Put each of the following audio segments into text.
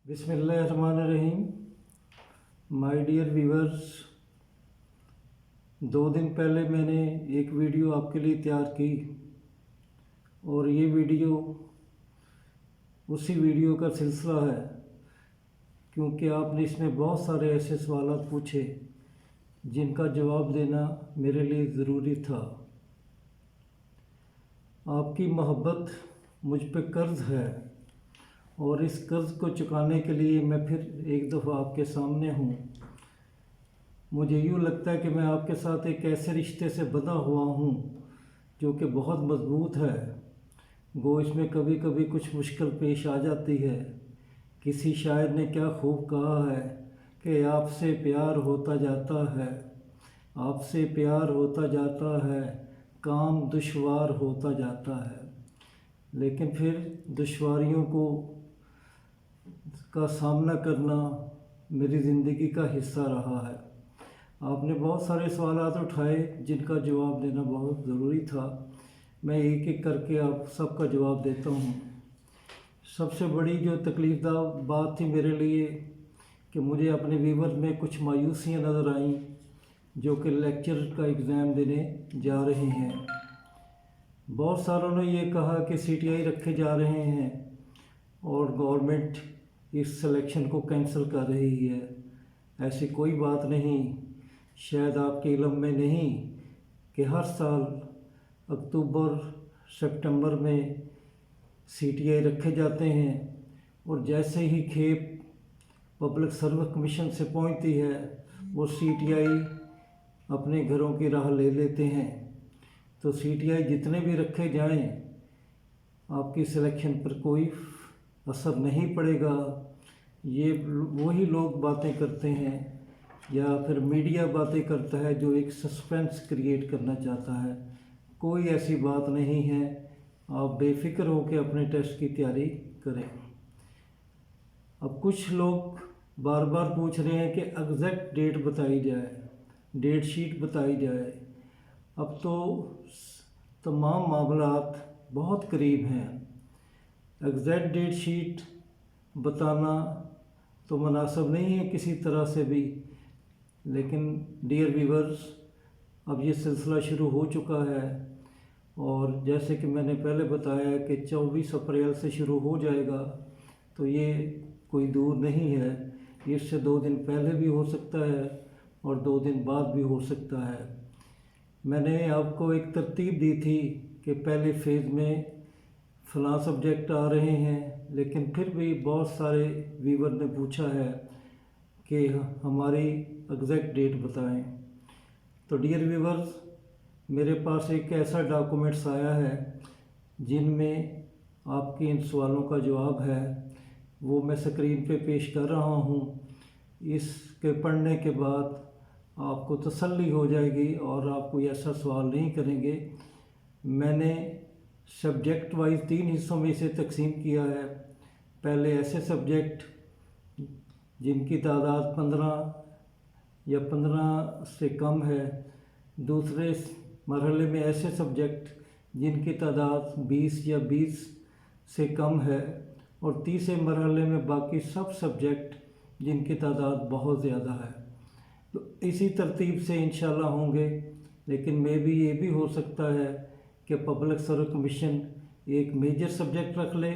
बिस्मिल्लाहिर्रहमानिर्रहीम। My dear viewers, 2 दिन पहले मैंने एक वीडियो आपके लिए तैयार की और ये वीडियो उसी वीडियो का सिलसिला है, क्योंकि आपने इसमें बहुत सारे ऐसे सवाल पूछे जिनका जवाब देना मेरे लिए ज़रूरी था। आपकी मोहब्बत मुझ पे कर्ज़ है और इस कर्ज़ को चुकाने के लिए मैं फिर एक दफ़ा आपके सामने हूँ। मुझे यूँ लगता है कि मैं आपके साथ एक ऐसे रिश्ते से बंधा हुआ हूँ जो कि बहुत मज़बूत है। गो इसमें कभी कभी कुछ मुश्किल पेश आ जाती है। किसी शायर ने क्या खूब कहा है कि आपसे प्यार होता जाता है, आपसे प्यार होता जाता है, काम दुश्वार होता जाता है। लेकिन फिर दुश्वारियों का सामना करना मेरी ज़िंदगी का हिस्सा रहा है। आपने बहुत सारे सवाल उठाए जिनका जवाब देना बहुत ज़रूरी था। मैं एक एक करके आप सबका जवाब देता हूँ। सबसे बड़ी जो तकलीफ़दा बात थी मेरे लिए कि मुझे अपने व्यूअर्स में कुछ मायूसियाँ नज़र आईं जो कि लेक्चर का एग्ज़ाम देने जा रहे हैं। बहुत सारों ने ये कहा कि CTI रखे जा रहे हैं और गवर्नमेंट इस सिलेक्शन को कैंसिल कर रही है। ऐसी कोई बात नहीं। शायद आपके इल्म में नहीं कि हर साल अक्टूबर सितंबर में CTI रखे जाते हैं और जैसे ही खेप पब्लिक सर्विस कमीशन से पहुंचती है वो CTI अपने घरों की राह ले लेते हैं। तो CTI जितने भी रखे जाएं आपकी सिलेक्शन पर कोई असर नहीं पड़ेगा। ये वही लोग बातें करते हैं या फिर मीडिया बातें करता है जो एक सस्पेंस क्रिएट करना चाहता है। कोई ऐसी बात नहीं है। आप बेफिक्र हो के अपने टेस्ट की तैयारी करें। अब कुछ लोग बार बार पूछ रहे हैं कि एग्जैक्ट डेट बताई जाए, डेट शीट बताई जाए। अब तो तमाम मामलात बहुत करीब हैं। एग्जैक्ट डेट शीट बताना तो मुनासिब नहीं है किसी तरह से भी। लेकिन डियर व्यूअर्स, अब ये सिलसिला शुरू हो चुका है और जैसे कि मैंने पहले बताया कि 24 अप्रैल से शुरू हो जाएगा। तो ये कोई दूर नहीं है। इससे 2 दिन पहले भी हो सकता है और 2 दिन बाद भी हो सकता है। मैंने आपको एक तरतीब दी थी कि पहले फेज़ में फ़लाँ सब्जेक्ट आ रहे हैं, लेकिन फिर भी बहुत सारे व्यूअर ने पूछा है कि हमारी एग्जैक्ट डेट बताएं। तो डियर व्यूअर्स, मेरे पास एक ऐसा डॉक्यूमेंट्स आया है जिनमें आपके इन सवालों का जवाब है। वो मैं स्क्रीन पे पेश कर रहा हूँ। इसके पढ़ने के बाद आपको तसल्ली हो जाएगी और आप कोई ऐसा सवाल नहीं करेंगे। मैंने सब्जेक्ट वाइज 3 हिस्सों में इसे तकसीम किया है। पहले ऐसे सब्जेक्ट जिनकी तादाद 15 या 15 से कम है। दूसरे मरहले में ऐसे सब्जेक्ट जिनकी तादाद 20 या 20 से कम है। और तीसरे मरहले में बाकी सब सब्जेक्ट जिनकी तादाद बहुत ज़्यादा है। तो इसी तरतीब से इंशाल्लाह होंगे। लेकिन मे भी ये भी हो सकता है कि पब्लिक सर्विस कमीशन एक मेजर सब्जेक्ट रख ले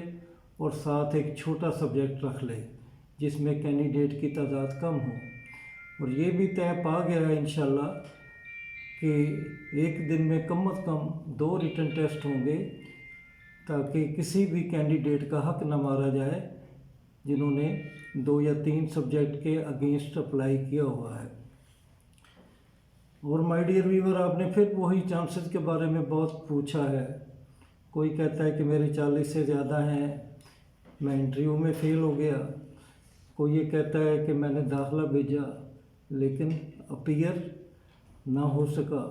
और साथ एक छोटा सब्जेक्ट रख ले जिसमें कैंडिडेट की तादाद कम हो। और ये भी तय पा गया है इंशाल्लाह कि एक दिन में कम से कम 2 रिटन टेस्ट होंगे ताकि किसी भी कैंडिडेट का हक न मारा जाए जिन्होंने 2 या 3 सब्जेक्ट के अगेंस्ट अप्लाई किया हुआ है। और माय डियर व्यूअर, आपने फिर वही चांसेस के बारे में बहुत पूछा है। कोई कहता है कि मेरे 40 से ज़्यादा हैं, मैं इंटरव्यू में फ़ेल हो गया। कोई ये कहता है कि मैंने दाखिला भेजा लेकिन अपीयर ना हो सका।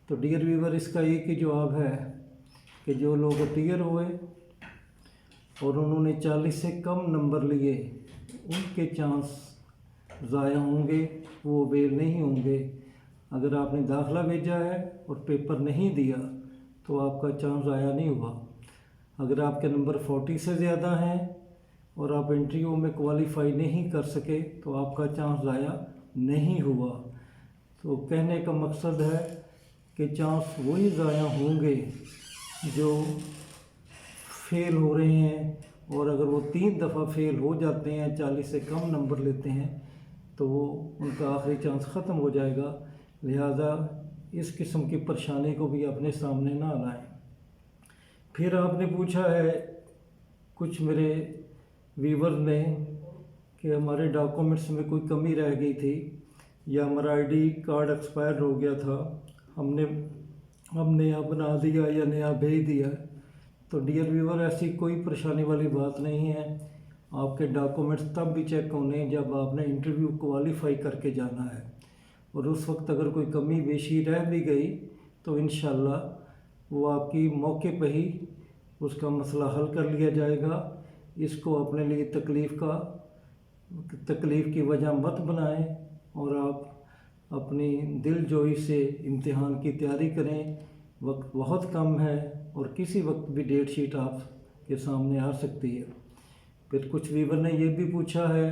तो डियर व्यूअर, इसका एक ही जवाब है कि जो लोग अपीयर हुए और उन्होंने 40 से कम नंबर लिए उनके चांस ज़ाया होंगे, वो अवेल नहीं होंगे। अगर आपने दाखिला भेजा है और पेपर नहीं दिया तो आपका चांस ज़ाया नहीं हुआ। अगर आपके नंबर 40 से ज़्यादा हैं और आप इंटरव्यू में क्वालिफाई नहीं कर सके तो आपका चांस ज़ाया नहीं हुआ। तो कहने का मकसद है कि चांस वही ज़ाया होंगे जो फेल हो रहे हैं, और अगर वो 3 दफ़ा फेल हो जाते हैं, 40 से कम नंबर लेते हैं, तो वो उनका आखिरी चांस ख़त्म हो जाएगा। लिहाजा इस किस्म की परेशानी को भी अपने सामने ना लाएं। फिर आपने पूछा है कुछ मेरे व्यूवर ने कि हमारे डॉक्यूमेंट्स में कोई कमी रह गई थी या हमारा आईडी कार्ड एक्सपायर हो गया था, हमने यहाँ बना दिया या नया भेज दिया। तो डियर व्यूवर, ऐसी कोई परेशानी वाली बात नहीं है। आपके डॉक्यूमेंट्स तब भी चेक होने जब आपने इंटरव्यू क्वालिफाई करके जाना है, और उस वक्त अगर कोई कमी बेशी रह भी गई तो इंशाल्लाह वो आपकी मौके पर ही उसका मसला हल कर लिया जाएगा। इसको अपने लिए तकलीफ़ की वजह मत बनाएं और आप अपनी दिलजोई से इम्तिहान की तैयारी करें। वक्त बहुत कम है और किसी वक्त भी डेट शीट आपके सामने आ सकती है। फिर कुछ व्यूवर ने ये भी पूछा है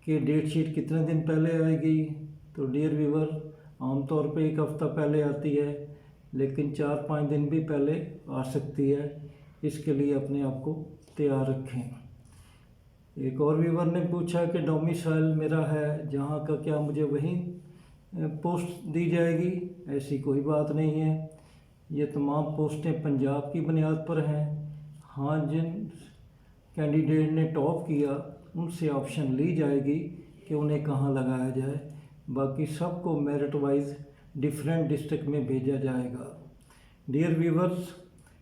कि डेट शीट कितने दिन पहले आएगी। तो डियर व्यूवर, आमतौर पे 1 हफ़्ता पहले आती है, लेकिन 4-5 दिन भी पहले आ सकती है। इसके लिए अपने आप को तैयार रखें। एक और व्यूवर ने पूछा कि डोमिसाइल मेरा है जहाँ का, क्या मुझे वहीं पोस्ट दी जाएगी। ऐसी कोई बात नहीं है। ये तमाम पोस्टें पंजाब की बुनियाद पर हैं। हाँ, जिन कैंडिडेट ने टॉप किया उनसे ऑप्शन ली जाएगी कि उन्हें कहाँ लगाया जाए। बाकी सबको मेरिट वाइज डिफरेंट डिस्ट्रिक्ट में भेजा जाएगा। डियर व्यूवर्स,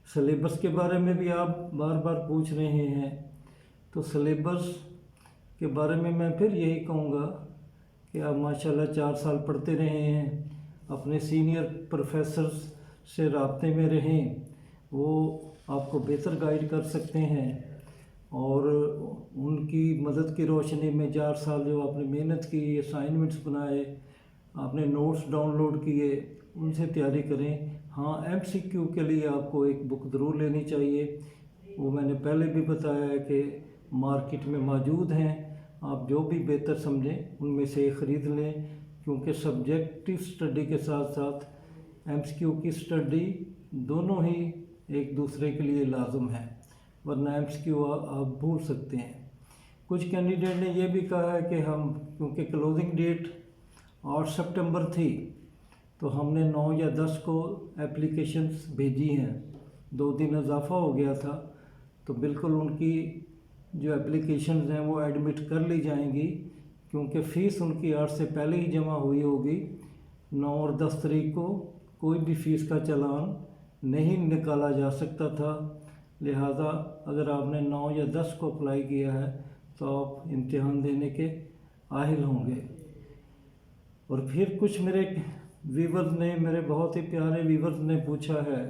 सिलेबस के बारे में भी आप बार बार पूछ रहे हैं। तो सिलेबस के बारे में मैं फिर यही कहूँगा कि आप माशाल्लाह 4 साल पढ़ते रहे हैं, अपने सीनियर प्रोफेसर्स से राब्ते में रहें, वो आपको बेहतर गाइड कर सकते हैं। और उनकी मदद की रोशनी में 4 साल जो आपने मेहनत की, असाइनमेंट्स बनाए, आपने नोट्स डाउनलोड किए, उनसे तैयारी करें। हाँ, MCQ के लिए आपको एक बुक ज़रूर लेनी चाहिए। वो मैंने पहले भी बताया है कि मार्केट में मौजूद हैं। आप जो भी बेहतर समझें उनमें से ख़रीद लें, क्योंकि सब्जेक्टिव स्टडी के साथ साथ MCQ की स्टडी दोनों ही एक दूसरे के लिए लाजम है, वरना MCQ आप भूल सकते हैं। कुछ कैंडिडेट ने यह भी कहा है कि हम, क्योंकि क्लोजिंग डेट 8 सितंबर थी, तो हमने 9 या 10 को एप्लीकेशंस भेजी हैं, 2 दिन इजाफा हो गया था। तो बिल्कुल उनकी जो एप्लीकेशंस हैं वो एडमिट कर ली जाएंगी, क्योंकि फ़ीस उनकी 8 से पहले ही जमा हुई होगी। 9 और 10 तारीख को कोई भी फ़ीस का चालान नहीं निकाला जा सकता था। लिहाजा अगर आपने 9 या 10 को अप्लाई किया है तो आप इम्तिहान देने के आहिल होंगे। और फिर कुछ मेरे व्यूवर्स ने, मेरे बहुत ही प्यारे व्यूवर्स ने पूछा है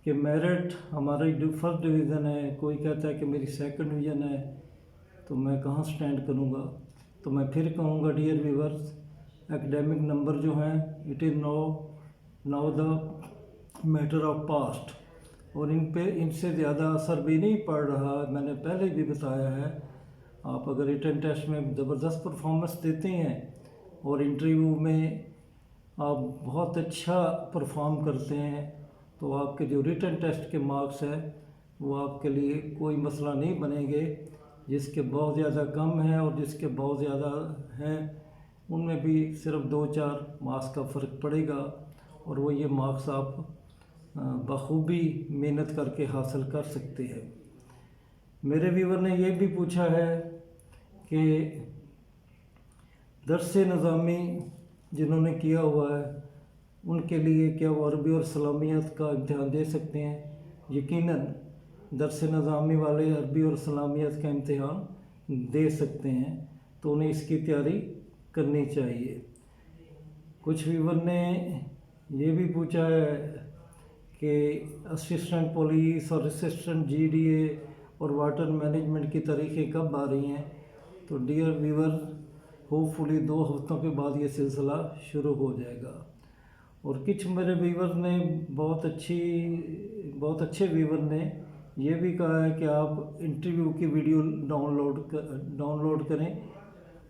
कि मेरिट हमारी फर्स्ट डिवीज़न है, कोई कहता है कि मेरी सेकंड डिवीज़न है, तो मैं कहाँ स्टैंड करूँगा। तो मैं फिर कहूँगा डियर व्यूवर्स, एकेडमिक नंबर जो हैं it is now the matter of past, और इनसे ज़्यादा असर भी नहीं पड़ रहा। मैंने पहले भी बताया है, आप अगर रिटन टेस्ट में ज़बरदस्त परफॉर्मेंस देते हैं और इंटरव्यू में आप बहुत अच्छा परफॉर्म करते हैं, तो आपके जो रिटन टेस्ट के मार्क्स हैं वो आपके लिए कोई मसला नहीं बनेंगे। जिसके बहुत ज़्यादा कम हैं और जिसके बहुत ज़्यादा हैं, उनमें भी सिर्फ 2-4 मार्क्स का फ़र्क पड़ेगा, और वो ये मार्क्स आप बखूबी मेहनत करके हासिल कर सकते हैं। मेरे व्यूवर ने ये भी पूछा है कि दर्स निज़ामी जिन्होंने किया हुआ है उनके लिए क्या वो अरबी और सलामियत का इम्तिहान दे सकते हैं। यकीनन दर्स निज़ामी वाले अरबी और सलामियत का इम्तिहान दे सकते हैं, तो उन्हें इसकी तैयारी करनी चाहिए। कुछ व्यूवर ने ये भी पूछा है कि असिस्टेंट पुलिस और असिस्टेंट GDA और वाटर मैनेजमेंट की तारीखें कब आ रही हैं। तो डियर व्यूवर, होपफुली 2 हफ्तों के बाद ये सिलसिला शुरू हो जाएगा। और कुछ मेरे व्यूवर ने बहुत अच्छे व्यूवर ने ये भी कहा है कि आप इंटरव्यू की वीडियो डाउनलोड करें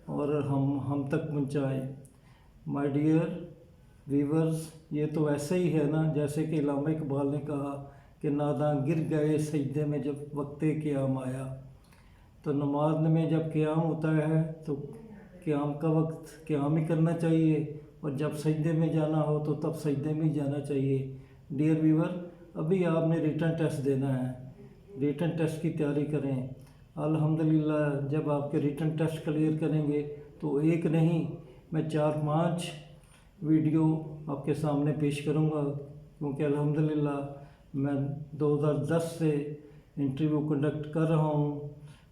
और हम तक पहुंचाएं। माय डियर वीवर्स, ये तो ऐसे ही है ना जैसे कि इल्लामा इकबाल ने कहा कि नादां गिर गए सजदे में जब वक्ते क़याम आया। तो नमाज में जब क़याम होता है तो क़याम का वक्त क़याम ही करना चाहिए, और जब सजदे में जाना हो तो तब सजदे में ही जाना चाहिए। डियर व्यूवर, अभी आपने रिटन टेस्ट देना है, रिटन टेस्ट की तैयारी करें। अल्हम्दुलिल्लाह जब आपके रिटन टेस्ट क्लियर करेंगे तो एक नहीं, मैं 4-5 वीडियो आपके सामने पेश करूंगा, क्योंकि अल्हम्दुलिल्लाह मैं 2010 से इंटरव्यू कंडक्ट कर रहा हूं,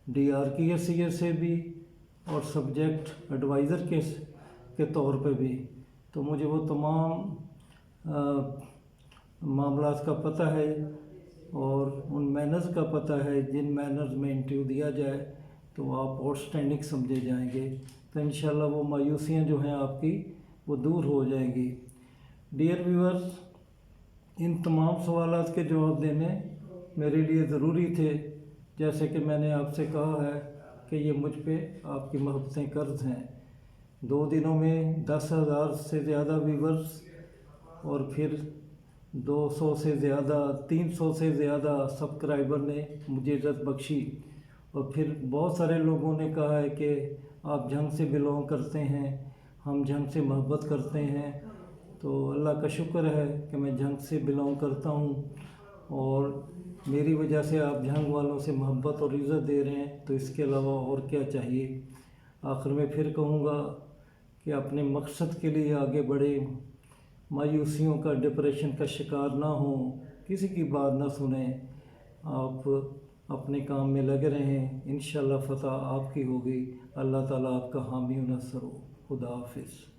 DRKSCA से भी और सब्जेक्ट एडवाइज़र के तौर पे भी। तो मुझे वो तमाम मामलात का पता है और उन मैनर्स का पता है जिन मैनर्स में इंटरव्यू दिया जाए तो आप आउटस्टैंडिंग समझे जाएंगे। तो इंशाल्लाह वो मायूसियाँ जो हैं आपकी वो दूर हो जाएंगी। डियर व्यूअर्स, इन तमाम सवालात के जवाब देने मेरे लिए ज़रूरी थे, जैसे कि मैंने आपसे कहा है कि ये मुझ पे आपकी मोहब्बतें कर्ज हैं। 2 दिनों में 10,000 से ज़्यादा व्यूअर्स और फिर 200 से ज़्यादा 300 से ज़्यादा सब्सक्राइबर ने मुझे इज़्ज़त बख्शी, और फिर बहुत सारे लोगों ने कहा है कि आप जंग से बिलोंग करते हैं, हम जंग से मोहब्बत करते हैं। तो अल्लाह का शुक्र है कि मैं जंग से बिलोंग करता हूँ और मेरी वजह से आप जंग वालों से मोहब्बत और इज़्ज़त दे रहे हैं, तो इसके अलावा और क्या चाहिए। आखिर में फिर कहूँगा कि अपने मकसद के लिए आगे बढ़े, मायूसियों का डिप्रेशन का शिकार ना हो, किसी की बात ना सुने, आप अपने काम में लगे रहें। इंशाअल्लाह फ़तह आपकी होगी। अल्लाह ताला आपका हामी व नस्र हो। खुदा हाफिज़।